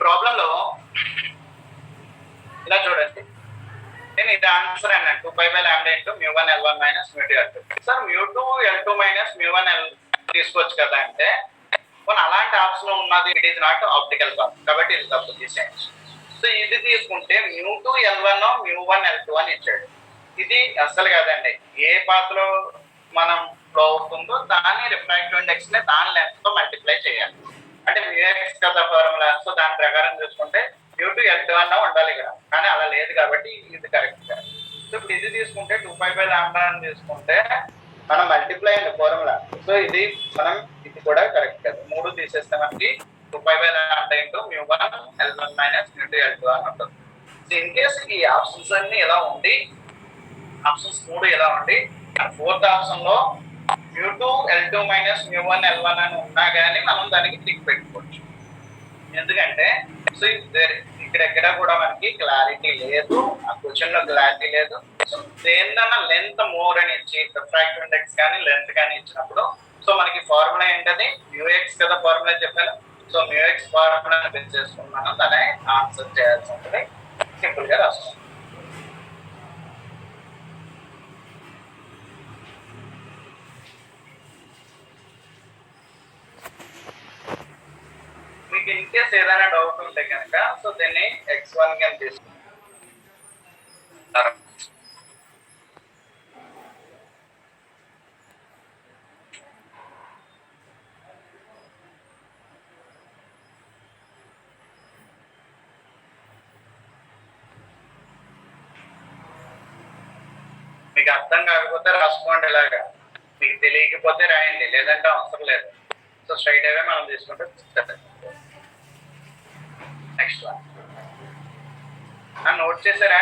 Problem లో ఇలా చూడండి, నేను ఇది ఆన్సర్ అన్నాను 2π/λ into μ1 L1 minus μ2 L2. Sir μ2 L2 minus μ1 L తీసుకోవచ్చు కదా అంటే, మన అలాంటి ఆప్షన్ ఉన్నది, it is not optical path, కాబట్టి ఇది తప్పు, తీసేయండి. సో ఇది తీసుకుంటే μ2 L1 μ1 L2 అని ఇచ్చాడు. ఇది అస్సలు కాదండి. ఏ పాత్ లో మనం ఫ్లో అవుతుందో దాని రిఫ్రాక్టివ్ ఇండెక్స్ ని దాని లెంత్ తో మల్టిప్లై చేయాలి. అంటే μx కదా ఫార్ములా, సో దాని ప్రకారం చూసుకుంటే μ2 L2 అన్న ఉండాలి ఇక్కడ, కానీ అలా లేదు కాబట్టి ఇది కరెక్ట్ కాదు. సో ఇప్పుడు ఇది తీసుకుంటే 2π/λ అని తీసుకుంటే మనం మల్టిప్లై అయింది ఫార్ములా, సో ఇది మనం ఇది కూడా కరెక్ట్ కాదు. 3 తీసేస్తే మనకి 2π/λ ఇంటూ μ1 L1 మైనస్ μ2 L2 అని ఉంటుంది. సో ఇన్ కేస్ ఈ ఆప్షన్స్ అన్ని ఎలా ఉండి, ఆప్షన్స్ 3 ఎలా ఉండి, ఫోర్త్ ఆప్షన్ లో μ2 L2 మైనస్ μ1 L1 అని ఉన్నా కానీ మనం దానికి టిక్ పెట్టుకోవచ్చు. ఎందుకంటే సో ఇక్కడ కూడా మనకి క్లారిటీ లేదు, ఆ క్వశ్చన్ లో క్లారిటీ లేదు. సో దేనిదన్నా లెంత్ మోర్ అని ఇచ్చి రిఫ్రాక్టివ్ ఇండెక్స్ కానీ లెంత్ కానీ ఇచ్చినప్పుడు సో మనకి ఫార్ములా ఏంటది, మ్యూఎక్స్ కదా ఫార్ములా చెప్పాను. సో మ్యూఎక్స్ ఫార్ములా బేస్ చేసుకున్నాను, దాన్ని ఆన్సర్ చేయాల్సి ఉంటుంది. సింపుల్ గా రాస్తాను. మీకు ఇన్ కేస్ ఏదైనా డౌట్ ఉంటే కనుక సో దీన్ని x1 గా తీసుకుంటారు. మీకు అర్థం కాకపోతే రాసుకోండి, ఇలాగా మీకు తెలియకపోతే రాయండి, లేదంటే అవసరం లేదు. సో స్ట్రైట్ అవే మనం తీసుకుంటే నెక్స్ట్ వన్ నోట్ చేశారా?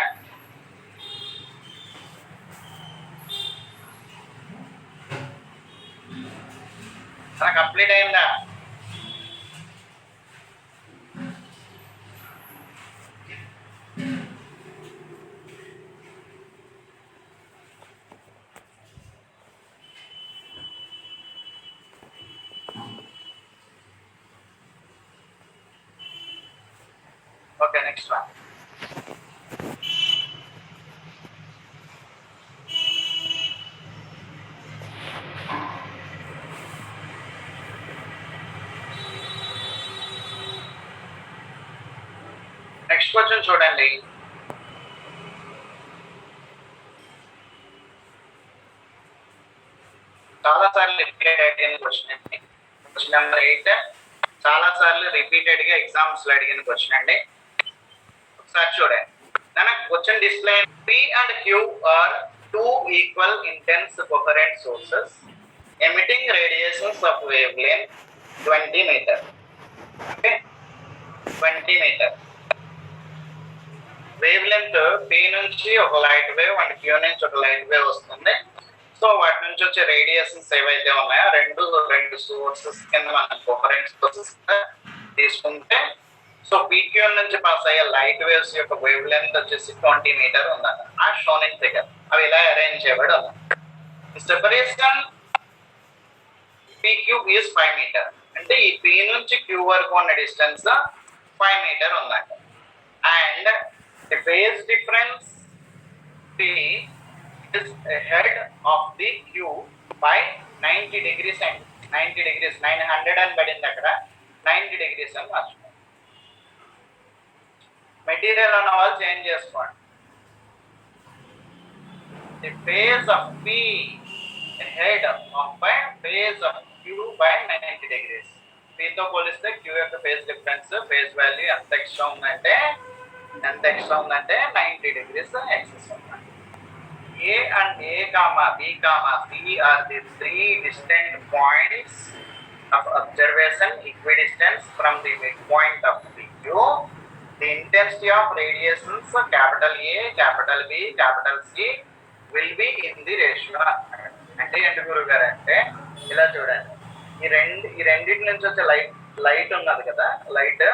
కంప్లీట్ అయిందా? Okay, next one. Next question చూడండి. చాలా సార్లు రిపీటెడ్ అయిన క్వశ్చన్ అండి. క్వశ్చన్ నెంబర్ 8 చాలా సార్లు రిపీటెడ్ గా ఎగ్జామ్స్ లో అడిగిన క్వశ్చన్ అండి. ఒకసారి చూడండి. Question display P and Q are two equal intense coherent sources emitting radiations of wavelength 20 meter. Okay, 20 meter. Wavelength P నుంచి ఒక లైట్ వేవ్ అండ్ Q నుంచి ఒక లైట్ వేవ్ వస్తుంది. సో వాటి నుంచి వచ్చే రేడియేషన్స్ ఏవైతే ఉన్నాయో రెండు సోర్సెస్ కింద మనం కోహరెంట్ సోర్సెస్ తీసుకుంటే సో PQ నుంచి పాస్ అయ్యే లైట్ వేవ్స్ యొక్క వేవ్ లెంత్ వచ్చేసి 20 మీటర్ ఉందన్న. ఆ షోన్ ఇన్ ఫిగర్ అవి ఇలా అరేంజ్ చేయబడి ఉన్నాయి. సెపరేషన్ PQ ఈజ్ 5 మీటర్, అంటే ఈ P నుంచి Q వరకు ఉన్న డిస్టెన్స్ 5 మీటర్ ఉందంట. And the phase difference P is ahead of the Q by 90 degrees and 90 degrees 900 అని పడింది అక్కడ, 90 degrees అని మార్చుకోండి. మెటీరియల్ అన్న వాళ్ళు చేంజ్ చేసుకోండి. The phase of P ahead of by phase of Q by 90 degrees. P తో పోలిస్తే Q యొక్క ఫేజ్ డిఫరెన్స్ ఫేజ్ వాల్యూ ఎంత ఎక్స్ట్రా ఉందంటే 90 degrees ఎక్సెస్ ఉంది. A and A comma B comma C are the three distant points of observation equidistant from the midpoint of PQ. The intensity of radiations capital A, capital B, capital C will be in the ratio. అంటే ఏంటి గురువు గారు అంటే ఇలా చూడండి, ఈ రెండింటి నుంచి వచ్చే లైట్ ఉన్నది కదా, లైట్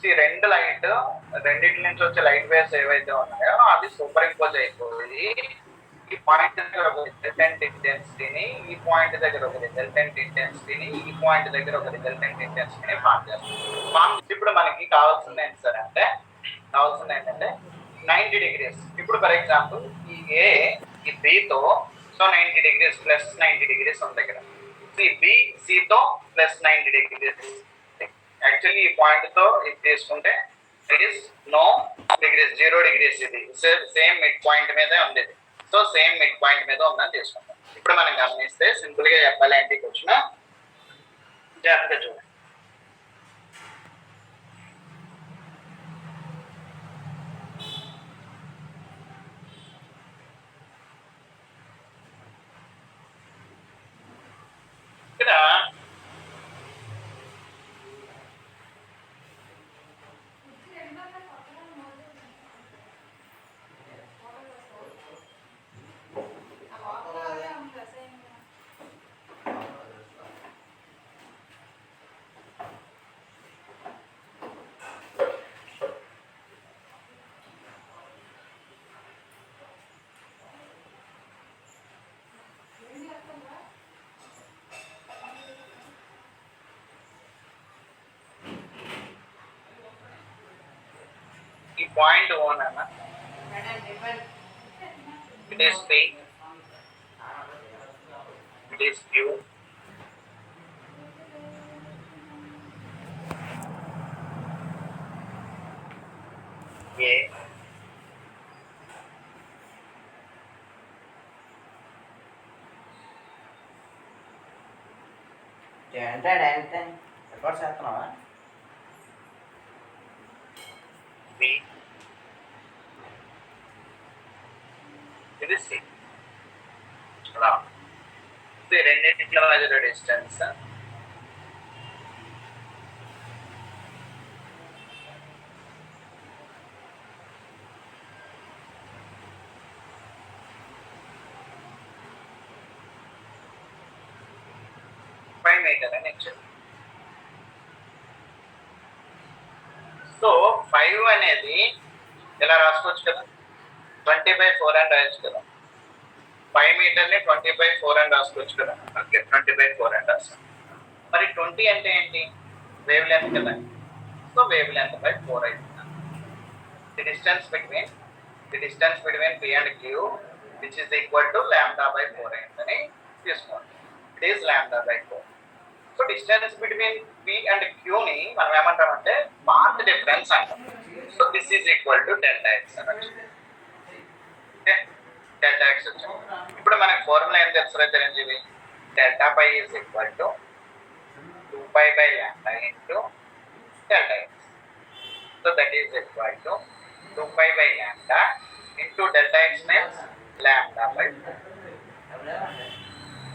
ఈ రెండింటి నుంచి వచ్చే లైట్ వేవ్స్ ఏవైతే ఉన్నాయో అవి సూపర్ ఇంపోజ్ అయిపోయి ఈ పాయింట్ దగ్గర ఒక రిజల్టెంట్ ఇంటెన్సిటీని, ఈ పాయింట్ దగ్గర ఒక రిజల్టెంట్ ఇంటెన్సిటీని, ఈ పాయింట్ దగ్గర ఒక రిజల్టెంట్ ఇంటెన్సిటీని ఫార్మ్ చేస్తాం. ఇప్పుడు మనకి కావాల్సింది ఏంటి సార్ అంటే, కావాల్సింది ఏంటంటే 90 డిగ్రీస్. ఇప్పుడు ఫర్ ఎగ్జాంపుల్ ఈ ఏ ఈ బితో సో 90 డిగ్రీస్ ప్లస్ 90 డిగ్రీస్ ఉంది దగ్గర. బి సితో ప్లస్ 90 డిగ్రీస్. యాక్చువల్లీ ఈ పాయింట్ తో ఇది తీసుకుంటే it is no degrees, 0 degrees. ఇది సేమ్ మిడ్ పాయింట్ మీదే ఉంది. సో సేమ్ మిడ్ పాయింట్ మీద ఉందని తీసుకుంటాం. ఇప్పుడు మనం గమనిస్తే సింపుల్ గా చెప్పాలి ఏంటి క్వశ్చన్ జాగ్రత్తగా చూడండి. ఇక్కడ ఈ పాయింట్ ఓన్ అన్న it is P, it is Q, A, ఏంటంటే డైరెక్ట్ రికార్డ్ చేస్తున్నావా? B, ఇది C. రెండింటిలో మధ్య డిస్టెన్స్ మీటర్ అని ఇచ్చారు. సో 5 అనేది ఇలా రాసుకోవచ్చు కదా, 20/4 అని రాయొచ్చు కదా. 5 మీటర్ని 20/4 అని రాసుకోవచ్చు కదా. ఓకే, 20/4 అని రాస్తాం. మరి 20 అంటే ఏంటి? వేవ్ లెంత్ కదా. సో వేవ్ లెంత్ బై 4 అవుతుంది. The distance between P and Q which is equal to λ/4 అయిందని తీసుకోండి. It is λ/4. So distance between P and Q ని మనం ఏమంటామంటే పాత్ డిఫరెన్స్ అంటాం. So this is equal to ΔX అనొచ్చు. Okay, ΔX వచ్చింది. ఇప్పుడు మనకి ఫార్ములా ఏం తెలుసు Chiranjeevi? ΔΠ is equal to 2π/λ into ΔX. So that is equal to 2π/λ into ΔX means λ/4.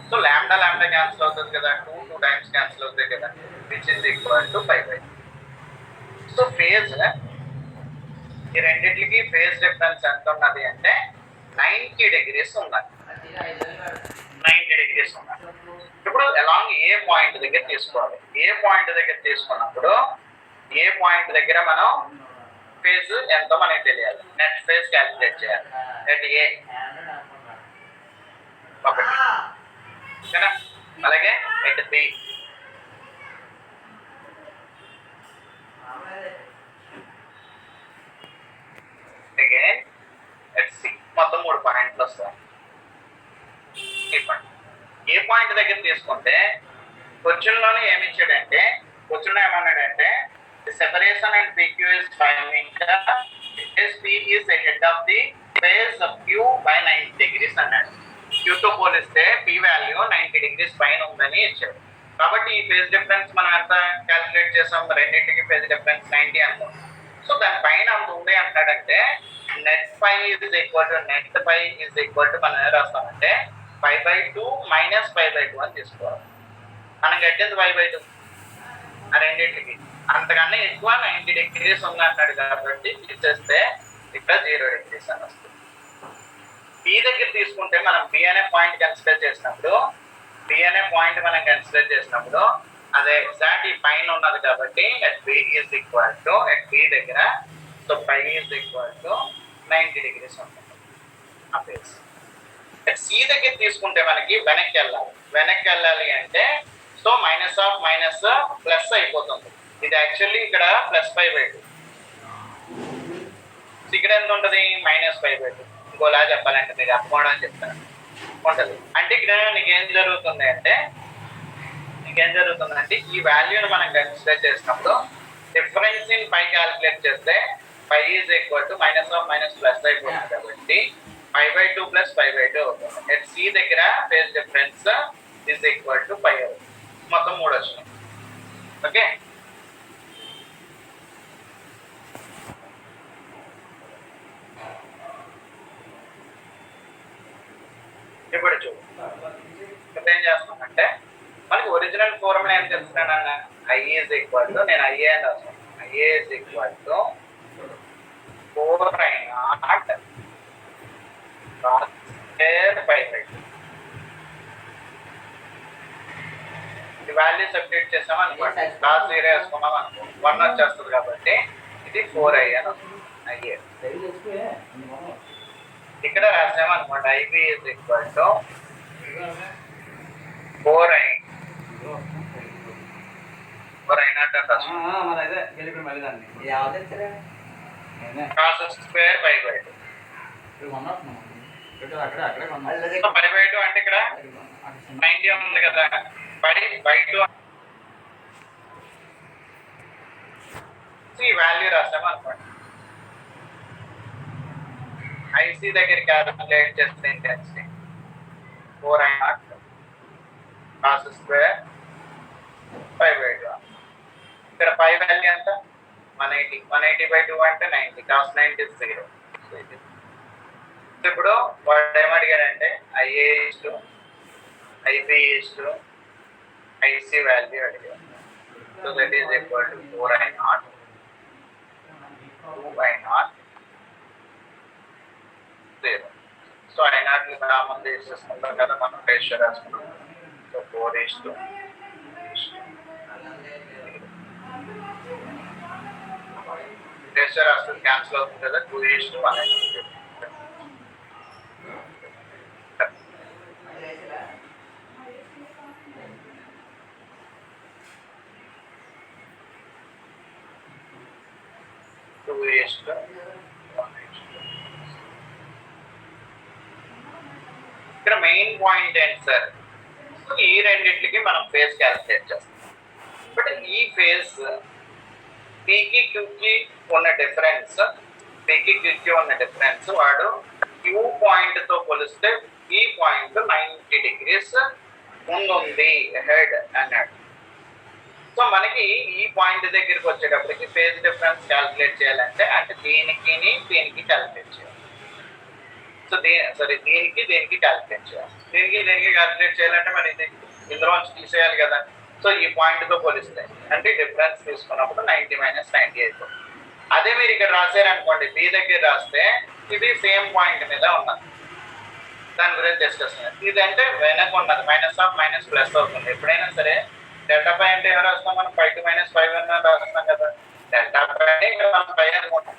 So lambda cancel అవుతుంది కదా, 2 టైమ్స్ క్యాన్సిల్ అవుతాయి కదా, which is equal to 5/2. So phase ఈ రెండింటికి ఫేజ్ డిఫరెన్స్ ఎంత ఉన్నది అంటే 90 డిగ్రీస్ ఉన్నది. 90 డిగ్రీస్ ఉన్నది. ఇప్పుడు అలాంగ్ ఏ పాయింట్ దగ్గర తీసుకోవాలి. ఏ పాయింట్ దగ్గర తీసుకున్నప్పుడు ఏ పాయింట్ దగ్గర మనం ఫేజ్ ఎంతో మనకి తెలియాలి. నెట్ ఫేజ్ క్యాలిక్యులేట్ చేయాలి. ఎట్ ఏ ఒకటి, అలాగే at B, again at C. మొత్తం 3 పాయింట్లు వస్తాయి. ఏ పాయింట్ దగ్గర తీసుకుంటే క్వశ్చన్ లోనే ఏమి ఇచ్చాడంటే, క్వశ్చన్ లో ఏమన్నాడంటే separation and PQ is 5 meter, P is the head of the phase of Q by 90 degrees అన్నాడు. Q తో పోలిస్తే P వాల్యూ 90 డిగ్రీస్ పైన ఉందని ఇచ్చాడు. కాబట్టి ఈ ఫేజ్ డిఫరెన్స్ మనం ఎంత క్యాలిక్యులేట్ చేసాం? రెండింటికి ఫేజ్ డిఫరెన్స్ 90 అనుకోం. సో దాని పైన అంత ఉంది అంటాడంటే net pi is equal to మనం ఏం రాస్తామంటే 5/2 మైనస్ 5/2 అని తీసుకోవాలి. మనం గట్టింది 5/2 ఆ రెండింటికి. అంతకన్నా ఎక్కువ 90 డిగ్రీస్ ఉంది అంటాడు కాబట్టి ఇచ్చేస్తే ఇక్కడ 0 డిగ్రీస్ అని వస్తుంది. P దగ్గర తీసుకుంటే మనం P అనే పాయింట్ కన్సిడర్ చేసినప్పుడు అదే ఎగ్జాక్ట్ ఈ పైన ఉన్నది కాబట్టి at P is equal to at P దగ్గర so 5 is equal to 90 degrees ఉంటుంది ఆ ఫేస్. సి దగ్గర తీసుకుంటే మనకి వెనక్కి వెళ్ళాలి అంటే so minus of minus plus అయిపోతుంది. ఇది యాక్చువల్లీ ఇక్కడ +5/2. ఇక్కడ ఎంత ఉంటుంది? -5/2. ఇంకోలా చెప్పాలంటే మీకు అర్థమవడం చెప్తాను ఉంటుంది. అంటే ఇక్కడ నీకేం జరుగుతుందంటే ఈ వాల్యూని మనం కన్సిడర్ చేసినప్పుడు డిఫరెన్స్ ఇన్ పై క్యాలిక్యులేట్ చేస్తే π is equal to minus of minus plus అయిపోతుంది కాబట్టి 5/2 + 5/2 అవుతుంది. ఎట్ సి దగ్గర phase difference is equal to π అవుతుంది. మొత్తం 3 వచ్చినాయి. ఓకే, ఇప్పుడు చూడు ఇప్పుడు ఏం చేస్తామంటే మనకి ఒరిజినల్ ఫార్ములా ఏం తెలుస్తున్నాను, ఐ ఈజ్ ఈక్వల్ టు, నేను ఐఏ అని రాస్తాను, I A is equal to 4I0 π/2. ఈ వాల్యూ సబ్స్టిట్యూట్ చేసాం అనుకోండి, cos 0 వేసుకున్నాం అనుకో 1 వచ్చేస్తుంది కాబట్టి ఇది 4I అని వస్తుంది. ఐఏ ఇక్కడ రాసాము అనుకోండి, IB is equal to 4I0 cos² π/2. π/2 అంటే ఇక్కడ 90 ఉంది కదా, π/2 ఈ వాల్యూ రాసాము అనుకోండి. ఐసి దగ్గర క్యాలిక్యులేట్ చేస్తే ఇంటెన్సిటీ 4I0 cos² π/2. ఇక్కడ π వాల్యూ ఎంత? 180. 180/2 అంటే 90. cos 90 is 0. ఇప్పుడు వాడు ఏమడిగాడంటే I A is to I B is to I C value అడిగాడు. So that is equal to 4I0 2I0 0. So I0 common తీసేసుకుంటాం కదా, మనం రేషియో రాసుకున్నాం. సో 4:2 రేషియో రాస్తే క్యాన్సిల్ అవుతుంది కదా, 2:1. 2:1. ఇక్కడ మెయిన్ పాయింట్ ఏంటి సార్, ఈ రెండింటికి మనం ఫేజ్ క్యాలిక్యులేట్ చేస్తాం. బట్ ఈ ఫేజ్ పీకి క్యూకి ఉన్న డిఫరెన్స్ వాడు క్యూ పాయింట్ తో పోలిస్తే ఈ పాయింట్ 90 degrees ముందుంది హెడ్ అన్నాడు. సో మనకి ఈ పాయింట్ దగ్గరికి వచ్చేటప్పటికి ఫేజ్ డిఫరెన్స్ క్యాలిక్యులేట్ చేయాలంటే అంటే దీనికి క్యాలిక్యులేట్ చేయాలి. సో దీనికి క్యాలిక్యులేట్ చేయాలి. దీనికి క్యాలిక్యులేట్ చేయాలంటే మరి ఇది ఇందులోంచి తీసేయాలి కదా. సో ఈ పాయింట్ తో పోలిస్తే అంటే డిఫరెన్స్ తీసుకున్నప్పుడు 90 - 90 అయిపోతుంది. అదే మీరు ఇక్కడ రాశారనుకోండి, బి దగ్గర రాస్తే ఇది సేమ్ పాయింట్ మీద ఉన్నది, దాని గురించి డిస్కస్ చేయాలి. ఇదంటే వెనక ఉన్నది, మైనస్ ఆఫ్ మైనస్ ప్లస్ అవుతుంది. ఎప్పుడైనా సరే డెల్టా పై అంటే ఏమో రాస్తాం మనం, 5 - 5 రాస్తాం కదా, డెల్టా పై ఇక్కడ మనం పై అనుకుంటాం.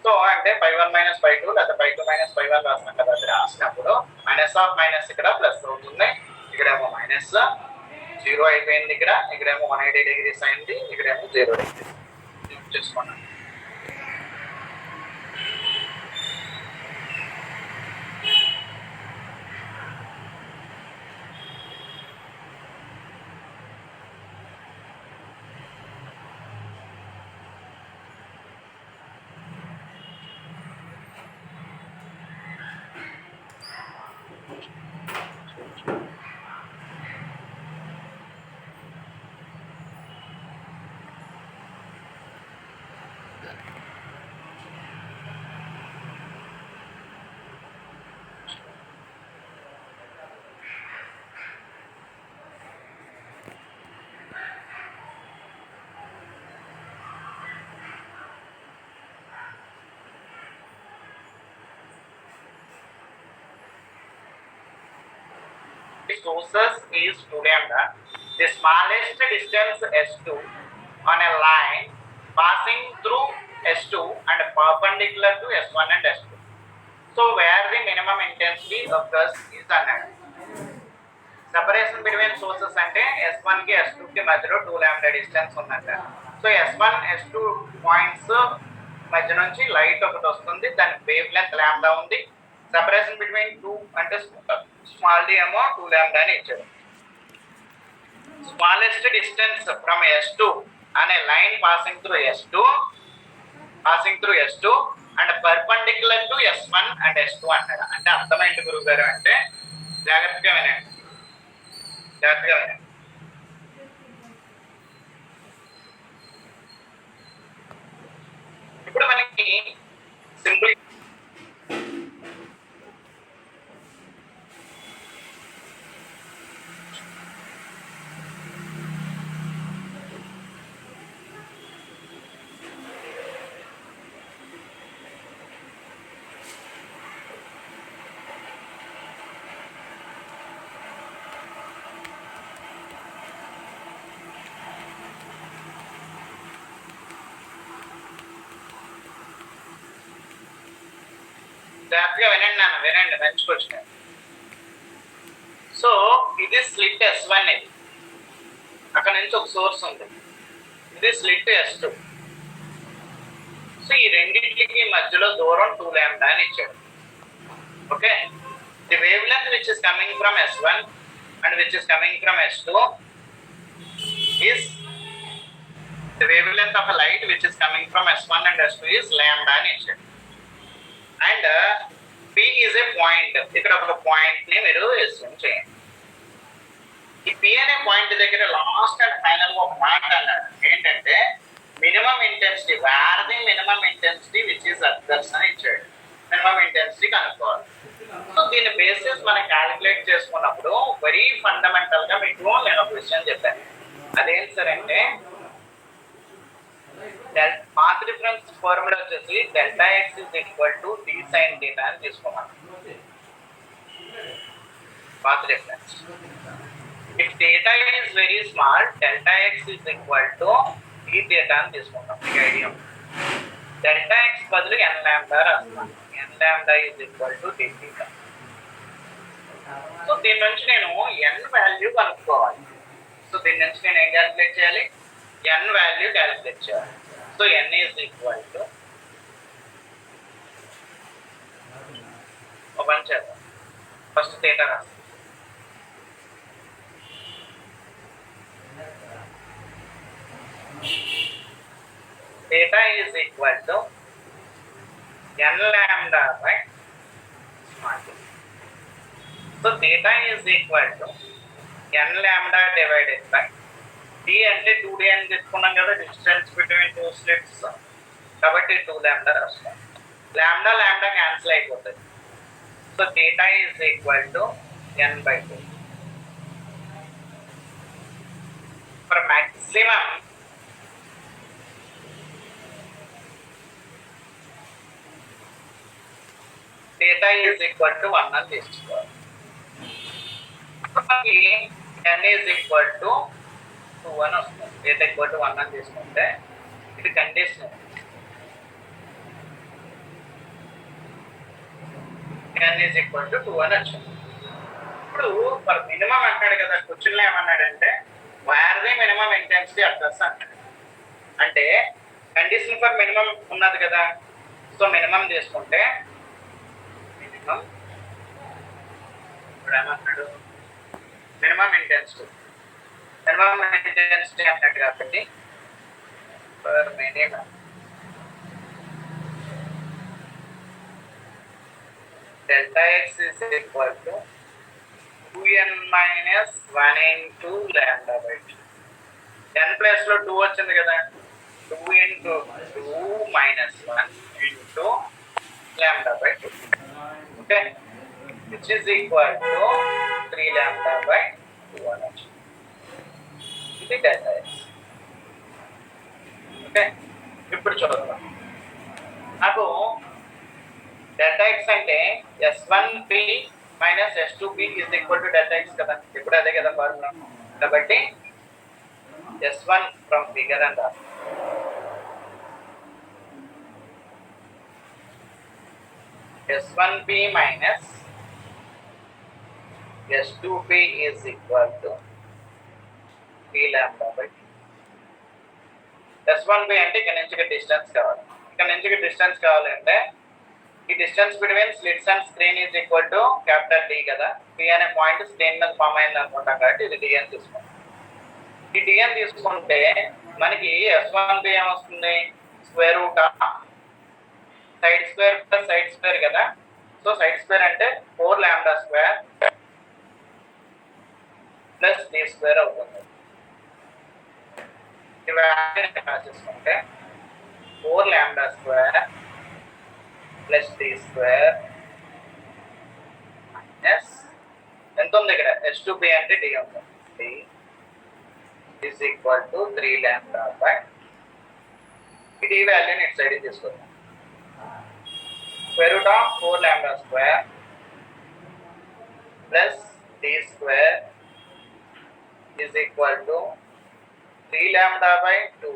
సో అంటే 5 - 5 లేదా 5 - 5 రాస్తాం కదా, అది రాసినప్పుడు మైనస్ ఆఫ్ మైనస్ ఇక్కడ ప్లస్ అవుతుంది. ఇక్కడేమో మైనస్ 0 అయిపోయింది, ఇక్కడేమో 180 degrees అయింది, ఇక్కడేమో 0 degrees చూసుకున్నాం. Sources is 2 lambda. The smallest distance S2 on a line passing through S2 and perpendicular to S1 and S2. So where the minimum intensity of గస్ is అన్నాడు. సెపరేషన్ బిట్వీన్ సోర్సెస్ అంటే S1 కి S2 కి మధ్యలో 2 lambda distance ఉందంట. So S1 S2 points మధ్య నుంచి light ఒకటి వస్తుంది, దాని వేవ్ లెంత్ లాంబ్డా ఉంది. సెపరేషన్ బిట్వీన్ 2 అంటే స్మాల్ డి ఏమో 2 లాంబ్డా అని ఇచ్చాడు. స్మాలెస్ట్ డిస్టెన్స్ ఫ్రమ్ S2 అనే line passing through S2 and perpendicular to S1 and S2 అన్నాడు. అంటే అర్థమైంది గురువు గారు అంటే జాగ్రత్తగా వినండి. ఇప్పుడు మనకి సింపుల్ జాగ్రత్తగా వినండి మంచి క్వశ్చన్. సో ఇది స్లిట్ S1, ఇది అక్కడ నుంచి ఒక సోర్స్ ఉంది, ఇది స్లిట్ S2. సో ఈ రెండింటికి మధ్యలో దూరం 2 లాంబ్డా అని ఇచ్చాడు. Okay, the wave length which is coming from S1 and which is coming from S2 is the wavelength of a light which is coming from S1 and S2 is lambda అని ఇచ్చాడు. And P is a point. ఇక్కడ ఒక point ని మీరు assume చేయండి. ఈ P అనే point దగ్గర లాస్ట్ అండ్ ఫైనల్ ఒక మాట అన్నాడు ఏంటంటే minimum intensity, where the minimum intensity which is others అని ఇచ్చాడు. మినిమం ఇంటెన్సిటీ కనుక్కోవాలి. సో దీని బేసిస్ మనం క్యాలిక్యులేట్ చేసుకున్నప్పుడు వెరీ ఫండమెంటల్ గా మీకు నేను ఒక విషయం చెప్పాను. అదేంటి సార్ అంటే పాత్ డిఫరెన్స్ ఫార్ములా వచ్చేసి delta X is equal to D sine theta అని తీసుకోమన్నాం. Path difference if theta is very small delta X is equal to D theta అని తీసుకుంటాం. మీకు ఐడియా డెల్టా ఎక్స్ బదులు ఎన్ లాంబ్డా రాస్తాం. N lambda is equal to D theta. So దీని నుంచి నేను ఎన్ వాల్యూ కనుక్కోవాలి. సో దీని నుంచి నేను ఏం క్యాలిక్యులేట్ చేయాలి? ఎన్ వాల్యూ క్యాలిక్యులేట్ చేయాలి. So N is equal to ఒక పని చేద్దాం, ఫస్ట్ థీటా రాస్తాం. theta is equal to n lambda by small d. So theta is equal to n lambda divided by d అంటే 2d అని తీసుకున్నాం కదా, డిస్టెన్స్ బిట్వీన్ టూ స్లిట్స్ కాబట్టి 2 lambda రాస్తాం. లాంబ్డా లాంబ్డా క్యాన్సిల్ అయిపోతుంది. So theta is equal to n by 2. For maximum theta is equal to 1 అని తీసుకోవాలి. n is equal to 2 అని వస్తుంది. theta equal to 1 అని తీసుకుంటే ఇది condition. n is equal to 2 అని వచ్చింది. ఇప్పుడు ఫర్ మినిమం అంటాడు కదా, క్వశ్చన్లో ఏమన్నాడంటే wear the minimum intensity address అంటాడు. అంటే కండిషన్ ఫర్ మినిమం ఉన్నది కదా, సో మినిమం తీసుకుంటే ఇప్పుడు ఏమన్నాడు మినిమం ఇంటెన్సిటీ అన్నట్టు కాబట్టి for minimum delta X is equal to 2n minus 1 into lambda by 2. n place లో 2 వచ్చింది కదా, 2 into 2 minus 1 into lambda by 2. Okay, which is equal to 3 lambda by 2 ఇది డెల్టా ఎక్స్. ఓకే, ఇప్పుడు చూద్దాం. నాకు delta X అంటే S1p minus S2p is equal to delta X కదా, ఇప్పుడు అదే కదా ఫార్ములా. కాబట్టి S1 from figure and S1b minus S2b is equal to 3 lambda by 2. S1b అంటే ఇక్కడ నుంచి డిస్టెన్స్ కావాలి. ఇక్కడ నుంచి డిస్టెన్స్ కావాలంటే ఈ distance between slits and screen is equal to capital D కదా. D అనే పాయింట్ స్క్రీన్ మీద ఫామ్ అయింది అనుకుంటాం కాబట్టి ఇది D అని తీసుకుంటాం. ఈ D అని తీసుకుంటే మనకి S1b ఏమొస్తుంది, square root of side square plus side square కదా. సో సైడ్ స్క్వేర్ అంటే 4 lambda square plus D square అవుతుంది. ఇవన్నీ రాసేసుకుంటే 4 lambda square plus D square minus ఎంత ఉంది ఇక్కడ S2b అంటే D ఉంది. D is equal to 3 lambda by D వాల్యూని ఇటు సైడ్ తీసుకుందాం. Square root of 4 lambda square plus D square is equal to 3 lambda by 2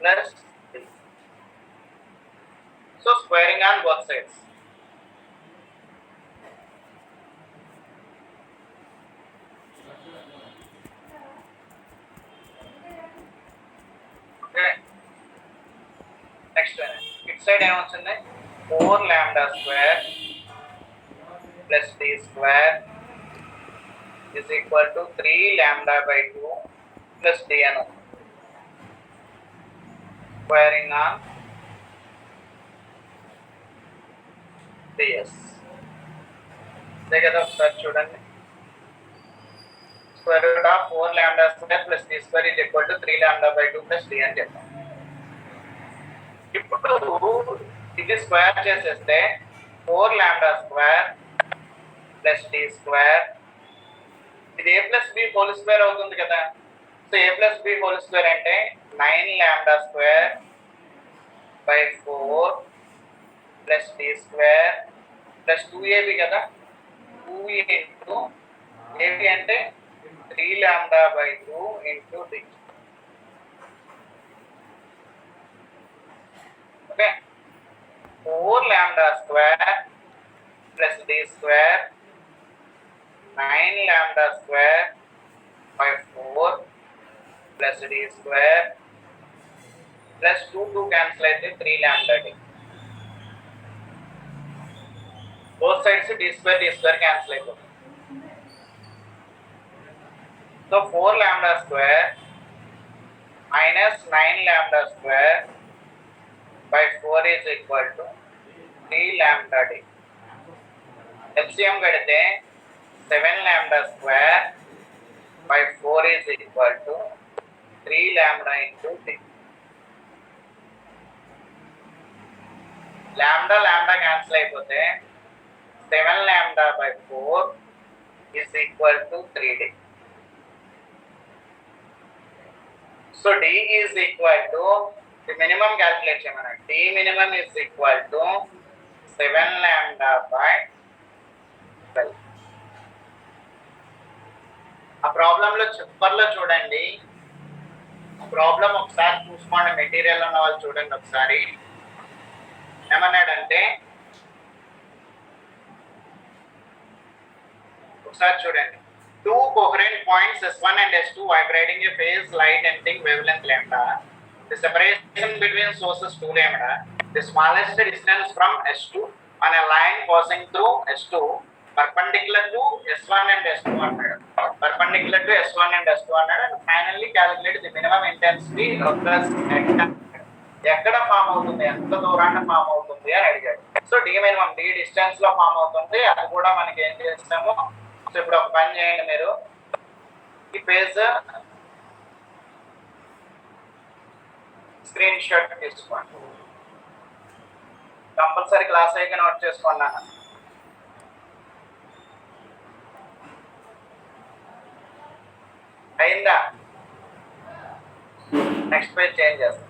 plus D. So squaring on both sides. Okay. Next one. Its side ఏమొచ్చింది 4 lambda square plus D square is equal to 3 lambda by 2 plus D అని ఉంది. Squaring on ds. ఇదే కదా ఒకసారి చూడండి. Square root of 4 lambda square plus D square is equal to 3 lambda by 2 plus D అని చెప్పాం. ఇప్పుడు ఇది స్క్వేర్ చేసేస్తే 4 lambda square plus D square ఇది a plus b whole square అవుతుంది కదా. So a plus b whole square అంటే 9 lambda square by 4 plus D square plus 2ab కదా. 2 into ab అంటే 3 lambda by 2 into D. Okay. 4 lambda square plus D square 9 lambda square by 4 plus D square plus 2 cancel అయితే 3 lambda D. Both sides D square cancel అయిపోతుంది. So 4 lambda square minus 9 lambda square by 4 is equal to 3 lambda D. LCM కడితే 7 lambda square by 4 is equal to 3 lambda into D. Lambda cancel అయిపోతే 7 lambda by 4 is equal to 3D. So D is equal to the minimum calculation. D minimum is equal to 7 lambda by 12. ఆ ప్రాబ్లంలో చివర్లో చూడండి. Problem ఒకసారి చూసుకోండి, material ఉన్న వాళ్ళు చూడండి ఒకసారి. ఏమన్నాడంటే ఒకసారి చూడండి. Two coherent points S1 and S2 vibrating a phase light emitting wavelength lambda. The separation between sources 2 lambda. The smallest distance from S2 on a line passing through S2 perpendicular to S1 and S2 అన్నాడు. Perpendicular to S1 and S2 అన్నాడు. And finally calculate the minimum intensity of the spectrum. ఎక్కడ form అవుతుంది, ఎంత దూరాన్ని form అవుతుంది అని అడిగాడు. So D minimum D distance లో ఫామ్ అవుతుంది. అది కూడా మనకి ఏం చేస్తాము. సో ఇప్పుడు ఒక పని చేయండి, మీరు ఈ పేజ్ స్క్రీన్ షాట్ తీసుకోండి. కంపల్సరీ క్లాస్ అయ్యాక నోట్ చేసుకోండి అన్న. అయిందా? నెక్స్ట్ పేజ్ చేంజ్ చేస్తాం.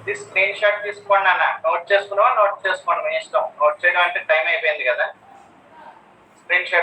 ఇది స్క్రీన్ షాట్ తీసుకోండి అన్న. నోట్ చేసుకున్నావా? నోట్ చేసుకోండి, మీ ఇష్టం. నోట్ చేయడం అంటే టైం అయిపోయింది కదా. Screen shot